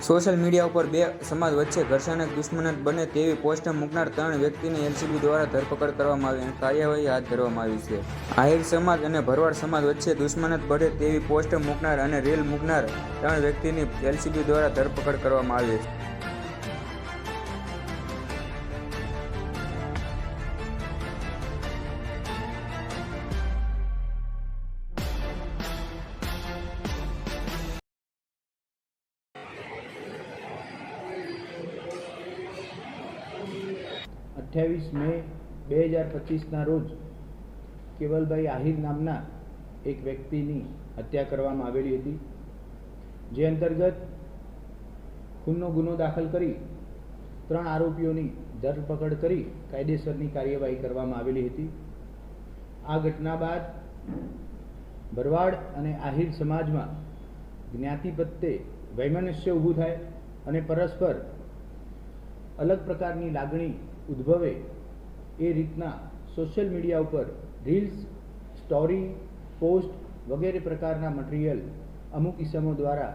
Social media ઉપર બે સમાજ વચ્ચે ઘર્ષણ દુશ્મનાત બને તેવી પોસ્ટ મૂકનાર 3 વ્યક્તિની એલસીબી દ્વારા ધરપકડ કરવામાં આવી અને કાર્યવાહી હાથ ધરવામાં આવી છે. આહિર સમાજ અને ભરવાડ સમાજ વચ્ચે દુશ્મનાત બને તેવી પોસ્ટ મૂકનાર અને રીલ મૂકનાર 3 વ્યક્તિની એલસીબી દ્વારા ધરપકડ કરવામાં આવી છે. 28 મે 2025ના રોજ કેવલભાઈ આહિર નામના એક વ્યક્તિની હત્યા કરવામાં આવેલી હતી, જે અંતર્ગત ખૂનનો ગુનો દાખલ કરી 3 આરોપીઓની ધરપકડ કરી કાયદેસરની કાર્યવાહી કરવામાં આવેલી હતી. આ ઘટના બાદ ભરવાડ અને આહિર સમાજમાં જ્ઞાતિ પ્રત્યે વૈમનસ્ય ઊભું થાય અને પરસ્પર અલગ પ્રકારની લાગણી ઉદ્ભવે એ રીતના સોશિયલ મીડિયા ઉપર રીલ્સ, સ્ટોરી, પોસ્ટ વગેરે પ્રકારના મટીરિયલ અમુક ઇસમો દ્વારા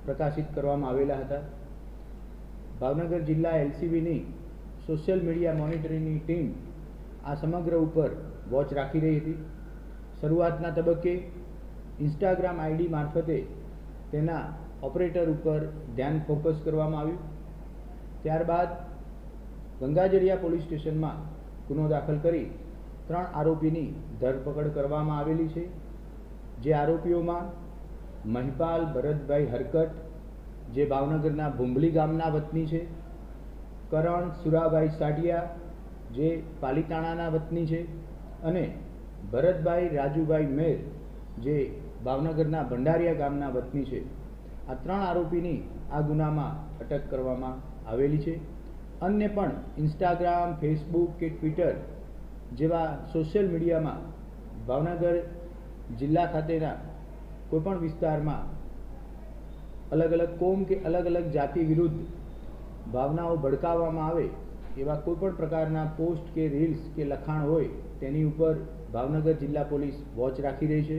પ્રકાશિત કરવામાં આવેલા હતા. ભાવનગર જિલ્લા એલસીબીની સોશિયલ મીડિયા મોનિટરિંગની ટીમ આ સમગ્ર ઉપર વોચ રાખી રહી હતી. શરૂઆતના તબક્કે ઇન્સ્ટાગ્રામ આઈડી મારફતે તેના ઓપરેટર ઉપર ધ્યાન ફોકસ કરવામાં આવ્યું. ત્યારબાદ ગંગાજળિયા પોલીસ સ્ટેશનમાં ગુનો દાખલ કરી 3 આરોપીની ધરપકડ કરવામાં આવેલી છે. જે આરોપીઓમાં મહિપાલ ભરતભાઈ હરકટ, જે ભાવનગરના ભુંબલી ગામના વતની છે, કરણ સુરાભાઈ સાટિયા, જે પાલીતાણાના વતની છે, અને ભરતભાઈ રાજુભાઈ મેર, જે ભાવનગરના ભંડારિયા ગામના વતની છે. આ 3 આરોપીની આ ગુનામાં અટક કરવામાં આવેલી છે. અન્ય પણ ઇન્સ્ટાગ્રામ, ફેસબુક કે ટ્વિટર જેવા સોશિયલ મીડિયામાં ભાવનગર જિલ્લા ખાતેના કોઈપણ વિસ્તારમાં અલગ અલગ કોમ કે અલગ અલગ જાતિ વિરુદ્ધ ભાવનાઓ ભડકાવવામાં આવે એવા કોઈપણ પ્રકારના પોસ્ટ કે રીલ્સ કે લખાણ હોય તેની ઉપર ભાવનગર જિલ્લા પોલીસ વોચ રાખી રહી છે.